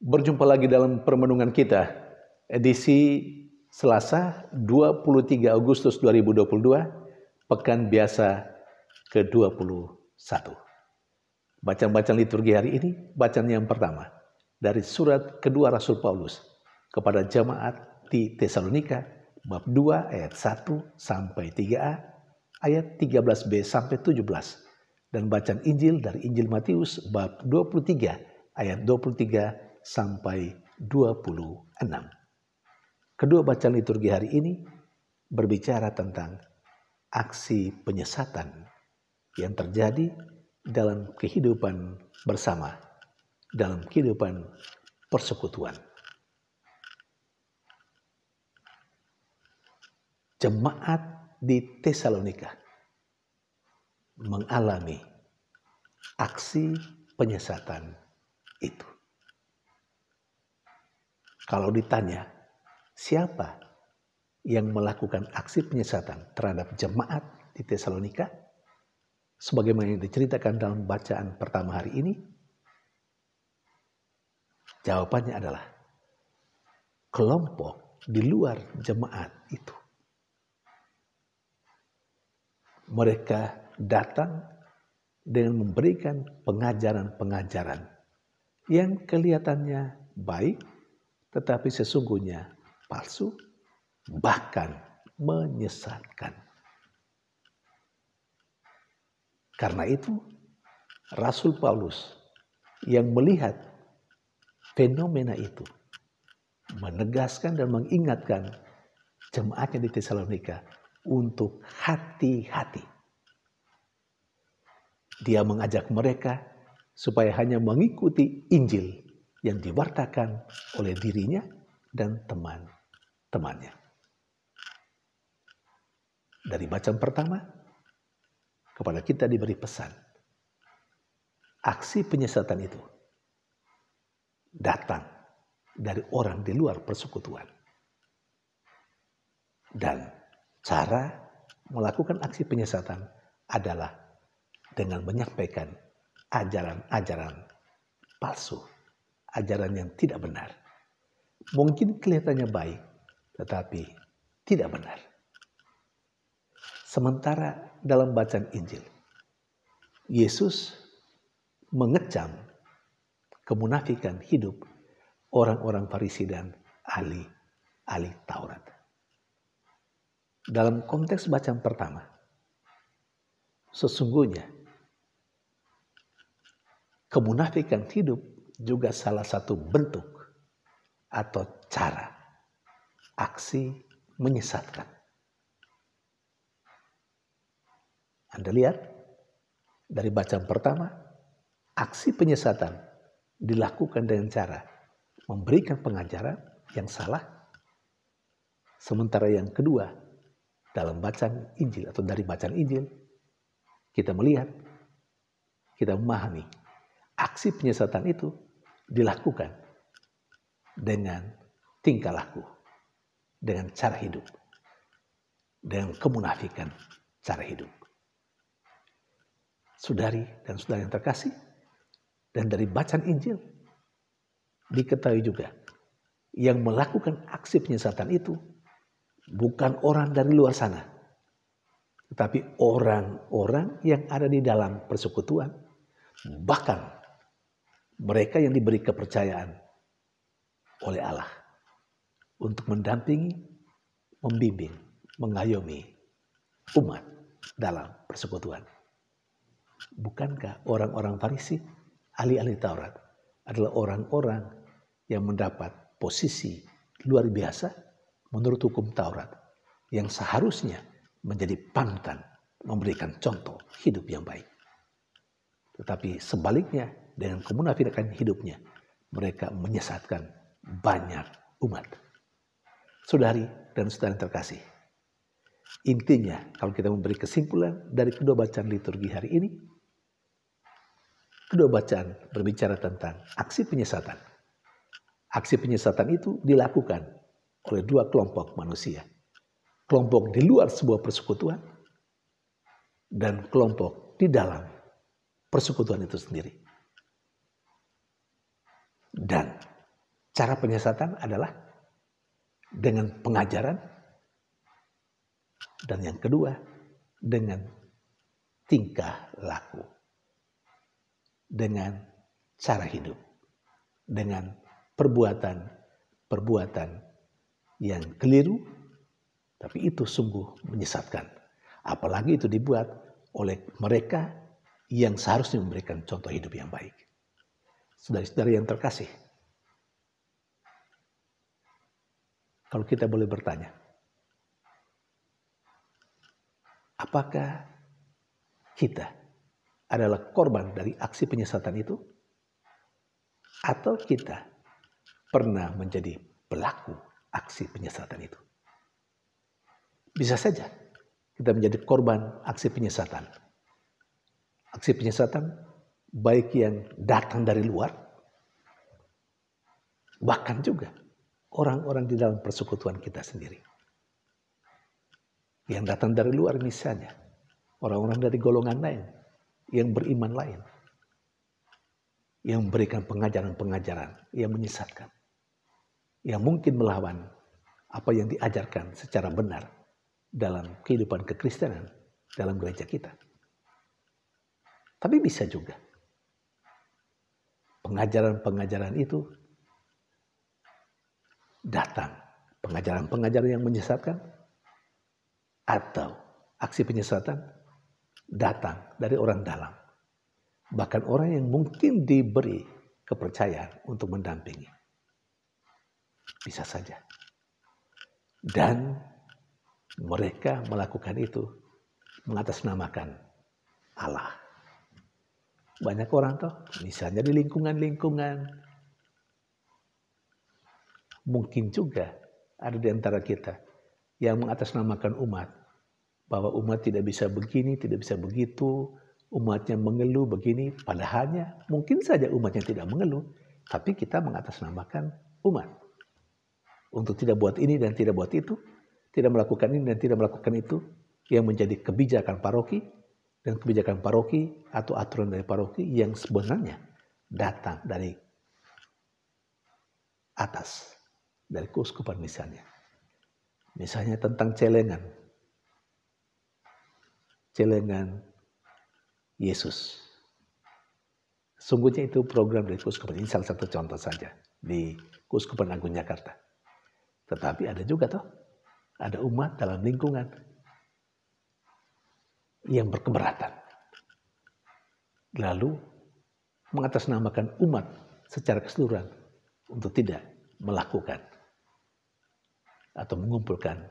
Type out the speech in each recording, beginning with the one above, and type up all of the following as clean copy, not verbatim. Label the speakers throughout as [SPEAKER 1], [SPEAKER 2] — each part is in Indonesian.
[SPEAKER 1] Berjumpa lagi dalam permenungan kita, edisi Selasa 23 Agustus 2022, Pekan Biasa ke-21. Bacaan-bacaan liturgi hari ini, bacaan yang pertama dari surat kedua Rasul Paulus kepada jemaat di Tesalonika, bab 2 ayat 1 sampai 3a, ayat 13b sampai 17. Dan bacaan Injil dari Injil Matius bab 23 ayat 23 sampai 26. Kedua bacaan liturgi hari ini berbicara tentang aksi penyesatan yang terjadi dalam kehidupan bersama, dalam kehidupan persekutuan. Jemaat di Tesalonika mengalami aksi penyesatan itu. Kalau ditanya, siapa yang melakukan aksi penyesatan terhadap jemaat di Tesalonika? Sebagaimana yang diceritakan dalam bacaan pertama hari ini, jawabannya adalah kelompok di luar jemaat itu. Mereka datang dengan memberikan pengajaran-pengajaran yang kelihatannya baik, tetapi sesungguhnya palsu, bahkan menyesatkan. Karena itu, Rasul Paulus yang melihat fenomena itu menegaskan dan mengingatkan jemaatnya di Tesalonika untuk hati-hati. Dia mengajak mereka supaya hanya mengikuti Injil yang diwartakan oleh dirinya dan teman-temannya. Dari bacaan pertama, kepada kita diberi pesan. Aksi penyesatan itu datang dari orang di luar persekutuan. Dan cara melakukan aksi penyesatan adalah dengan menyampaikan ajaran-ajaran palsu, ajaran yang tidak benar. Mungkin kelihatannya baik, tetapi tidak benar. Sementara dalam bacaan Injil, Yesus mengecam kemunafikan hidup orang-orang Farisi dan ahli Taurat. Dalam konteks bacaan pertama, sesungguhnya kemunafikan hidup juga salah satu bentuk atau cara aksi menyesatkan. Anda lihat dari bacaan pertama, aksi penyesatan dilakukan dengan cara memberikan pengajaran yang salah. Sementara yang kedua, dalam bacaan Injil atau dari bacaan Injil, kita melihat, kita memahami aksi penyesatan itu dilakukan dengan tingkah laku, dengan cara hidup, dengan kemunafikan cara hidup. Saudari dan saudara yang terkasih, dan dari bacaan Injil diketahui juga yang melakukan aksi penyesatan itu bukan orang dari luar sana, tetapi orang-orang yang ada di dalam persekutuan, bahkan mereka yang diberi kepercayaan oleh Allah untuk mendampingi, membimbing, mengayomi umat dalam persekutuan. Bukankah orang-orang Farisi, ahli-ahli Taurat, adalah orang-orang yang mendapat posisi luar biasa menurut hukum Taurat, yang seharusnya menjadi panutan, memberikan contoh hidup yang baik. Tetapi sebaliknya, dengan kemunafikan hidupnya, mereka menyesatkan banyak umat. Saudari dan saudara yang terkasih, intinya kalau kita memberi kesimpulan dari kedua bacaan liturgi hari ini, kedua bacaan berbicara tentang aksi penyesatan. Aksi penyesatan itu dilakukan oleh dua kelompok manusia. Kelompok di luar sebuah persekutuan dan kelompok di dalam persekutuan itu sendiri. Dan cara penyesatan adalah dengan pengajaran, dan yang kedua dengan tingkah laku, dengan cara hidup, dengan perbuatan yang keliru, tapi itu sungguh menyesatkan. Apalagi itu dibuat oleh mereka yang seharusnya memberikan contoh hidup yang baik. Saudara-saudara yang terkasih, kalau kita boleh bertanya, apakah kita adalah korban dari aksi penyesatan itu? Atau kita pernah menjadi pelaku aksi penyesatan itu? Bisa saja kita menjadi korban aksi penyesatan. Aksi penyesatan baik yang datang dari luar, bahkan juga orang-orang di dalam persekutuan kita sendiri. Yang datang dari luar misalnya, orang-orang dari golongan lain, yang beriman lain, yang memberikan pengajaran-pengajaran yang menyesatkan, yang mungkin melawan apa yang diajarkan secara benar dalam kehidupan kekristenan dalam gereja kita. Tapi bisa juga pengajaran-pengajaran itu datang, pengajaran-pengajaran yang menyesatkan, atau aksi penyesatan datang dari orang dalam. Bahkan orang yang mungkin diberi kepercayaan untuk mendampingi. Bisa saja. Dan mereka melakukan itu mengatasnamakan Allah. Banyak orang toh, misalnya di lingkungan-lingkungan, mungkin juga ada di antara kita yang mengatasnamakan umat, bahwa umat tidak bisa begini, tidak bisa begitu, umatnya mengeluh begini, padahalnya mungkin saja umatnya tidak mengeluh, tapi kita mengatasnamakan umat. Untuk tidak buat ini dan tidak buat itu, tidak melakukan ini dan tidak melakukan itu, yang menjadi kebijakan paroki, dan kebijakan paroki atau aturan dari paroki yang sebenarnya datang dari atas, dari keuskupan misalnya. Misalnya tentang celengan Yesus. Sungguhnya itu program dari keuskupan. Ini salah satu contoh saja di Keuskupan Agung Jakarta. Tetapi ada juga toh, ada umat dalam lingkungan yang berkeberatan. Lalu mengatasnamakan umat secara keseluruhan untuk tidak melakukan atau mengumpulkan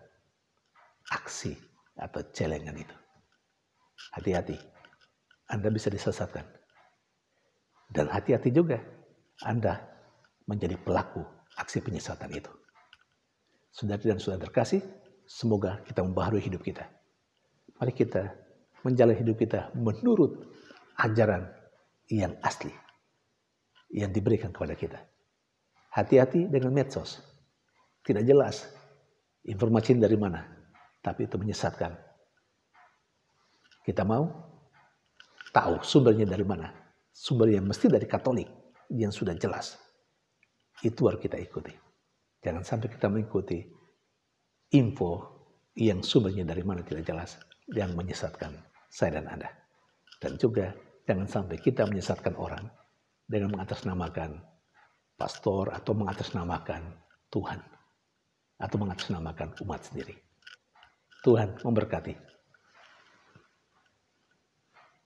[SPEAKER 1] aksi atau celengan itu. Hati-hati, Anda bisa disesatkan. Dan hati-hati juga Anda menjadi pelaku aksi penyesatan itu. Saudara dan saudara terkasih, semoga kita membaharui hidup kita. Mari kita menjalani hidup kita menurut ajaran yang asli yang diberikan kepada kita. Hati-hati dengan medsos. Tidak jelas informasi dari mana, tapi itu menyesatkan. Kita mau tahu sumbernya dari mana. Sumber yang mesti dari Katolik yang sudah jelas. Itu harus kita ikuti. Jangan sampai kita mengikuti info yang sumbernya dari mana tidak jelas, yang menyesatkan saya dan Anda. Dan juga jangan sampai kita menyesatkan orang dengan mengatasnamakan pastor atau mengatasnamakan Tuhan atau mengatasnamakan umat sendiri. Tuhan memberkati.